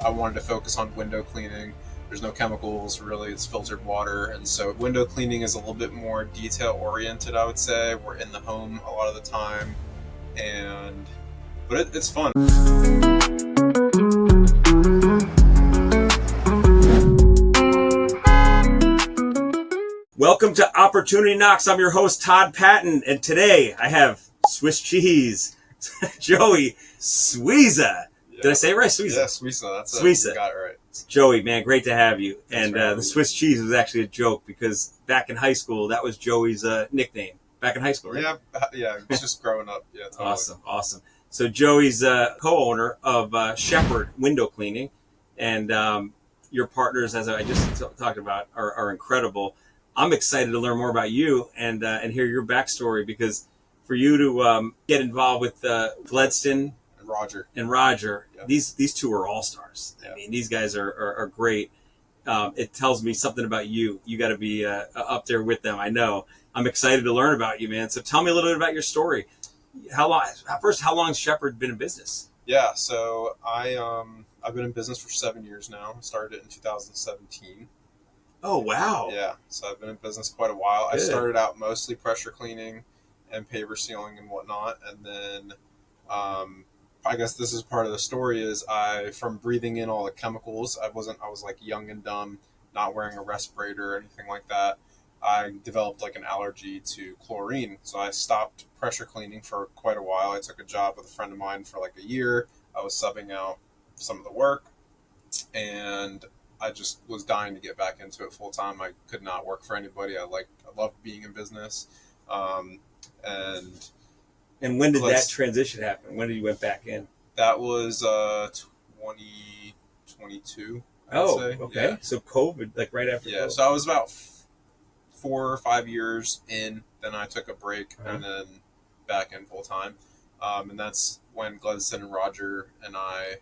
I wanted to focus on window cleaning. There's no chemicals really, it's filtered water. And so window cleaning is a little bit more detail oriented, I would say. We're in the home a lot of the time, and but it's fun. Welcome to Opportunity Knocks. I'm your host, Todd Patton, and today I have Swiss cheese, Joey Swisa. Yeah. Did I say it right? Swisa. Yeah, Swisa. That's it. Swisa. You got it right. Joey, man, great to have you. Thanks And for having the me. Swiss cheese was actually a joke because back in high school, that was Joey's nickname. Back in high school, right? Yeah, it's just growing up. Yeah, totally. Awesome. So Joey's co-owner of Shepherd Window Cleaning, and your partners, as I just talked about, are incredible. I'm excited to learn more about you and hear your backstory, because for you to get involved with Gledston And Roger. Yeah. these two are all stars. Yeah. I mean, these guys are great. It tells me something about you. You got to be up there with them. I know. I'm excited to learn about you, man. So tell me a little bit about your story. How long has Shepherd been in business? Yeah, so I've been in business for 7 years now. I started it in 2017. Oh, wow. Yeah, so I've been in business quite a while. Good. I started out mostly pressure cleaning and paver sealing and whatnot, and then I guess this is part of the story is from breathing in all the chemicals, I was like young and dumb, not wearing a respirator or anything like that. I developed like an allergy to chlorine, so I stopped pressure cleaning for quite a while. I took a job with a friend of mine for like a year. I was subbing out some of the work, and I just was dying to get back into it full time. I could not work for anybody. I loved being in business, and when did that transition happen? When did you went back in? that was 2022. I would say. Okay. Yeah. So COVID, like right after. Yeah. COVID. So I was about 4 or 5 years in. Then I took a break and then back in full time, and that's when Gledston and Roger and I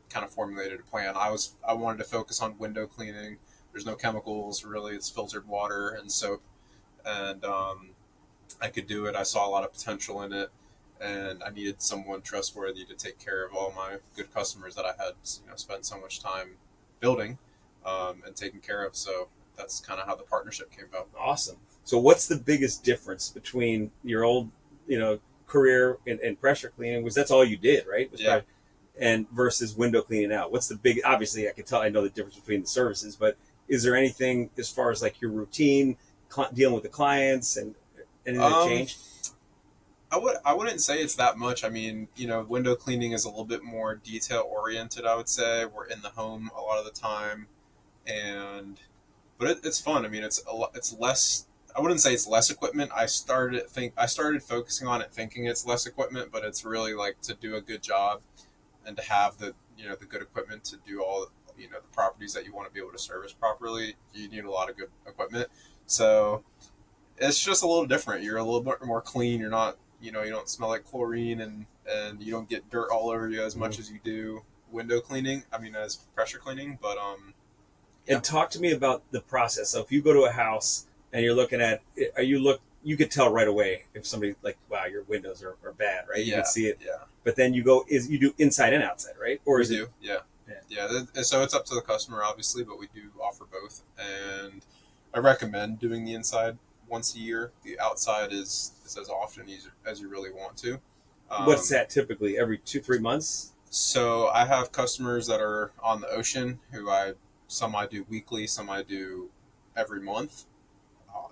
kind of formulated a plan. I wanted to focus on window cleaning. There's no chemicals really, it's filtered water and soap, and I could do it. I saw a lot of potential in it, and I needed someone trustworthy to take care of all my good customers that I had spent so much time building and taking care of. So that's kind of how the partnership came about. Awesome. So what's the biggest difference between your old career in pressure cleaning, was that's all you did, right? Yeah. And versus window cleaning now? What's the big, obviously I know the difference between the services, but is there anything as far as like your routine, dealing with the clients and anything that changed? I wouldn't say it's that much. I mean, window cleaning is a little bit more detail oriented, I would say. We're in the home a lot of the time, but it's fun. I mean, it's less. I wouldn't say it's less equipment. I started focusing on it thinking it's less equipment, but it's really like to do a good job and to have the good equipment to do all the properties that you want to be able to service properly. You need a lot of good equipment. So it's just a little different. You're a little bit more clean. You're not, you don't smell like chlorine, and you don't get dirt all over you as much as you do window cleaning. I mean, as pressure cleaning, but yeah. And talk to me about the process. So if you go to a house and you're looking at, you could tell right away if somebody like, wow, your windows are bad, right? You Yeah, can see it. yeah. But then you do inside and outside, right? Or is it? Yeah. So it's up to the customer, obviously, but we do offer both, and I recommend doing the inside once a year. The outside is as often as you really want to. What's that typically? Every 2-3 months? So I have customers that are on the ocean some I do weekly, some I do every month.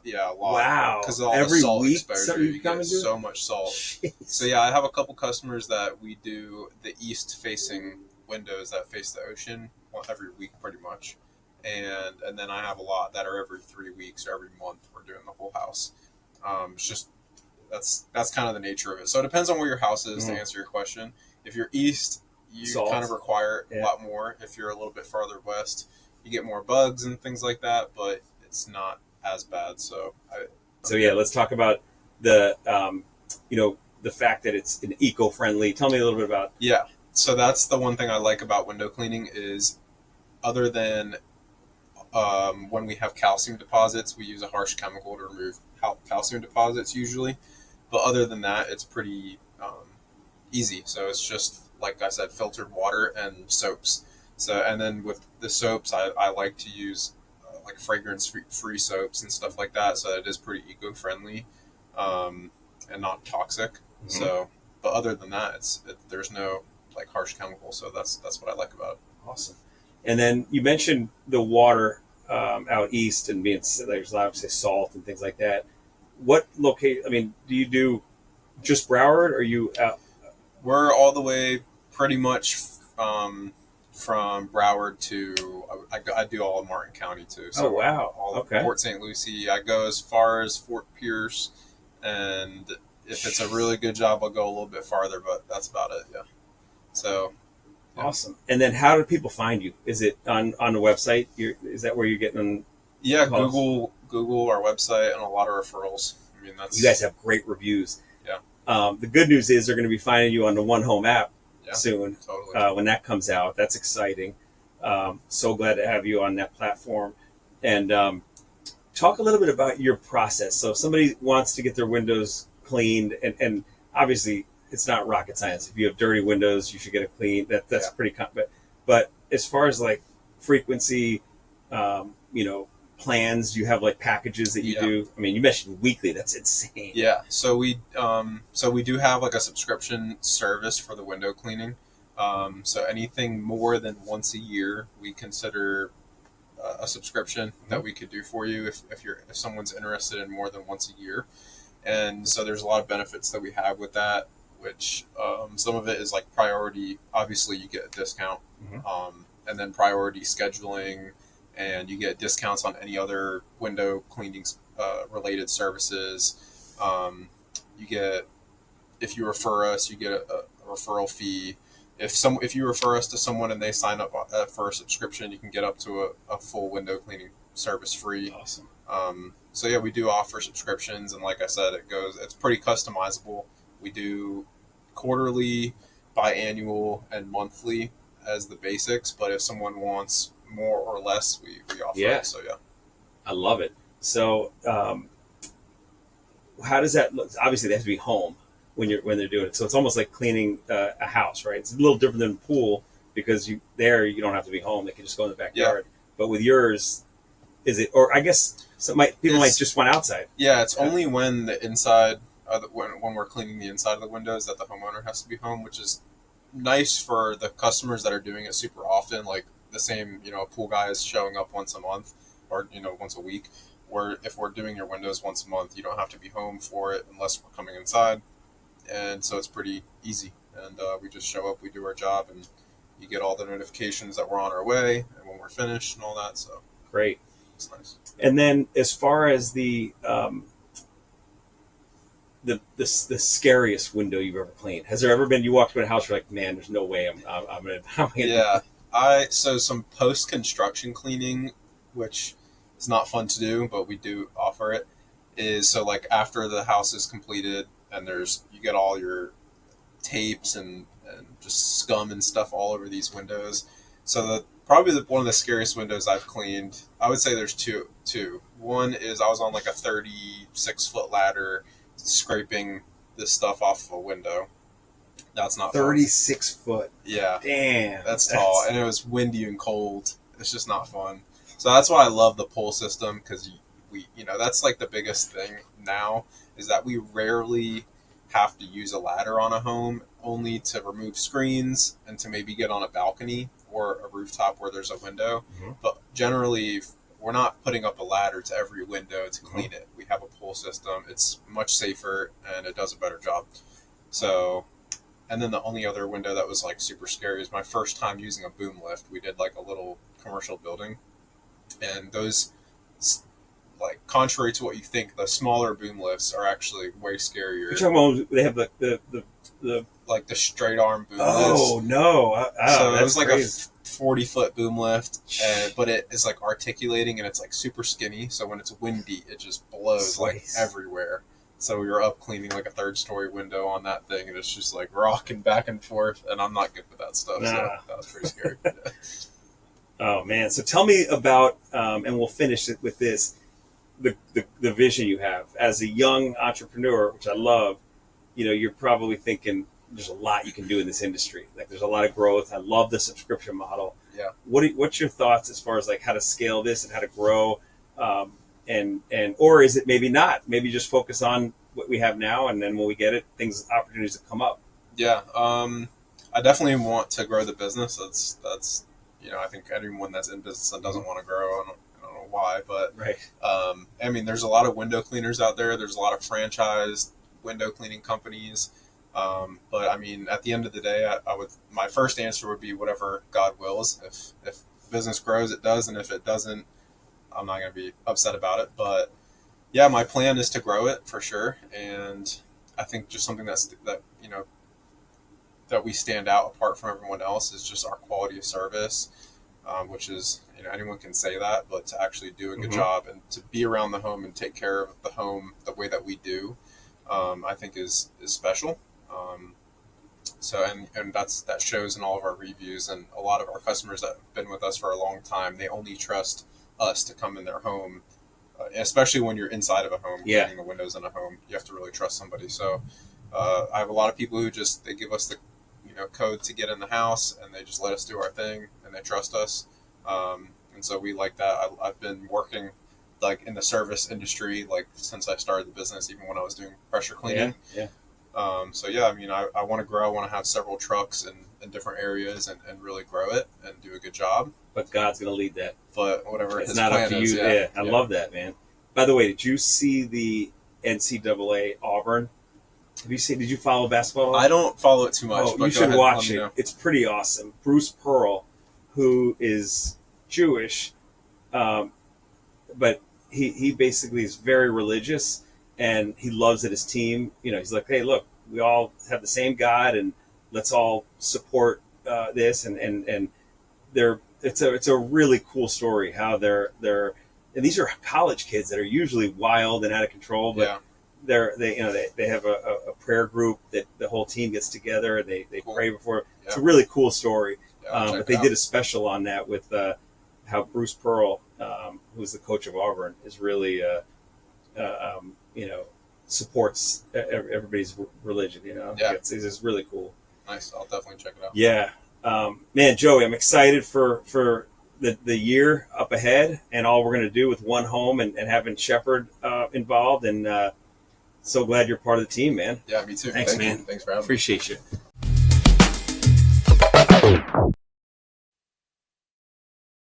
Yeah, a lot. Wow. Because of all Every the salt week, exposure, you get so much salt. Jeez. So yeah, I have a couple customers that we do the east-facing windows that face the ocean every week, pretty much, and then I have a lot that are every 3 weeks or every month. We're doing the whole house. It's just that's kind of the nature of it. So it depends on where your house is to answer your question. If you're east, you Salt. kind of require a lot more. If you're a little bit farther west, you get more bugs and things like that, but it's not as bad. So let's talk about the the fact that it's an eco-friendly. Tell me a little bit about. Yeah. So that's the one thing I like about window cleaning is, other than when we have calcium deposits, we use a harsh chemical to remove calcium deposits usually. But other than that, it's pretty easy. So it's just, like I said, filtered water and soaps. So, and then with the soaps, I like to use like fragrance free soaps and stuff like that. So it is pretty eco friendly, and not toxic. Mm-hmm. So, but other than that, there's no like harsh chemicals. So that's what I like about it. Awesome. And then you mentioned the water out east and being there's obviously salt and things like that. What locate? I mean, do you do just Broward, or are you out? We're all the way pretty much from Broward to I do all of Martin County too. Oh So wow. all of Okay. Port St. Lucie. I go as far as Fort Pierce, and if it's a really good job, I'll go a little bit farther. But that's about it. Yeah. So yeah, Awesome. And then how do people find you? Is it on the website? Is that where you're getting yeah. calls? Google our website and a lot of referrals. I mean You guys that's have great reviews. yeah The good news is they're going to be finding you on the One Home app yeah soon totally. when that comes out. That's exciting. So glad to have you on that platform. And talk a little bit about your process. So if somebody wants to get their windows cleaned, and obviously it's not rocket science. If you have dirty windows, you should get it cleaned. That's Yeah. pretty but as far as like frequency, you know, plans, do you have like packages that you Yeah. do? I mean, you mentioned weekly. That's insane. Yeah, so we do have like a subscription service for the window cleaning. So anything more than once a year, we consider a subscription that we could do for you if someone's interested in more than once a year. And so there's a lot of benefits that we have with that, which some of it is like priority. Obviously, you get a discount, Mhm. and then priority scheduling, and you get discounts on any other window cleaning related services. You get if you refer us, you get a referral fee. If you refer us to someone and they sign up for a subscription, you can get up to a full window cleaning service free. Awesome. So yeah, we do offer subscriptions, and like I said, it's pretty customizable. We do quarterly, biannual, and monthly as the basics. But if someone wants more or less, we offer Yeah, it. So yeah, I love it. So, how does that look? Obviously, they have to be home when they're doing it. So it's almost like cleaning a house, right? It's a little different than a pool because you don't have to be home. They can just go in the yeah, backyard. But with yours, is it? Or I guess people might it's just want outside. yeah. It's Yeah. only when the inside when we're cleaning the inside of the windows that the homeowner has to be home, which is nice for the customers that are doing it super often. Like the same, a pool guy is showing up once a month or once a week. Where if we're doing your windows once a month, you don't have to be home for it unless we're coming inside, and so it's pretty easy. And we just show up, we do our job, and you get all the notifications that we're on our way and when we're finished and all that. So Great. it's nice. And then as far as the scariest window you've ever cleaned, has there ever been you walked into a house, you're like, man, there's no way I'm gonna how am I gonna do Yeah, this? so some post construction cleaning, which is not fun to do, but we do offer it. Is so like after the house is completed and you get all your tapes and just scum and stuff all over these windows. So probably one of the scariest windows I've cleaned. I would say there's two. One is I was on like a 36-foot ladder scraping this stuff off of a window. That's not fun. 36 foot. Yeah, Damn, that's tall, and it was windy and cold. It's just not fun. So that's why I love the pull system because that's like the biggest thing now is that we rarely have to use a ladder on a home, only to remove screens and to maybe get on a balcony or a rooftop where there's a window. hmm But generally, we're not putting up a ladder to every window to clean it. We have a pull system. It's much safer and it does a better job. So, and then the only other window that was like super scary is my first time using a boom lift. We did like a little commercial building, and those, like, contrary to what you think, the smaller boom lifts are actually way You're scarier. talking about they have the Like the straight arm boom oh lifts. no, So it that's was like crazy. a 40-foot boom lift, but it is like articulating and it's like super skinny. So when it's windy, it just blows like Slice. everywhere. So we were up cleaning like a third-story window on that thing, and it's just like rocking back and forth. And I'm not good with that stuff, so Nah. that was pretty scary. Yeah. Oh man, so tell me about and we'll finish it with this the vision you have as a young entrepreneur, which I love. You're probably thinking there's a lot you can do in this industry. Like there's a lot of growth. I love the subscription model. Yeah. What's your thoughts as far as like how to scale this and how to grow, and or is it maybe not? Maybe just focus on what we have now, and then when we get it, opportunities will come up. Yeah. I definitely want to grow the business. That's I think anyone that's in business that doesn't want to grow, I don't know why, but Right. I mean, there's a lot of window cleaners out there. There's a lot of franchised window cleaning companies. But I mean, at the end of the day, I would my first answer would be whatever God wills. If business grows, it does, and if it doesn't, I'm not going to be upset about it. But yeah, my plan is to grow it for sure, and I think just something that we stand out apart from everyone else is just our quality of service, which is anyone can say that, but to actually do a good Mm-hmm. job and to be around the home and take care of the home the way that we do, I think is special. So and that shows in all of our reviews, and a lot of our customers that have been with us for a long time, they only trust us to come in their home, especially when you're inside of a home, Yeah. cleaning the windows in a home. You have to really trust somebody. So I have a lot of people who they give us the code to get in the house, and they just let us do our thing, and they trust us. And so we like that. I've been working like in the service industry like since I started the business, even when I was doing pressure Yeah. cleaning. Yeah. So yeah, I mean, I want to grow. I want to have several trucks in different areas and really grow it and do a good job. But God's gonna lead that. But whatever It's his not up plan to is, you. yeah, Yeah. I yeah. love that, man. By the way, did you see the NCAA Auburn? Did you follow basketball? I don't follow it too much. Oh, But you go should ahead, let watch me it. know. It's pretty awesome. Bruce Pearl, who is Jewish, um, but he basically is very religious, and he loves that his team. He's like, hey, look, we all have the same God, and let's all support this. And it's a really cool story how and these are college kids that are usually wild and out of control, but Yeah, they have a prayer group that the whole team gets together and they cool. pray before. It's Yeah, a really cool story. yeah, I'll check But it they out. did a special on that with how Bruce Pearl, who's the coach of Auburn, is really uh, um, you know supports everybody's religion. Yeah, it's just really cool. nice. I'll definitely check it out. Yeah, man, Joey, I'm excited for the year up ahead and all we're going to do with one home and having Shepherd involved. And so glad you're part of the team, man. Yeah, me too. Thanks, Thank you. man. Thanks for having me. Appreciate you.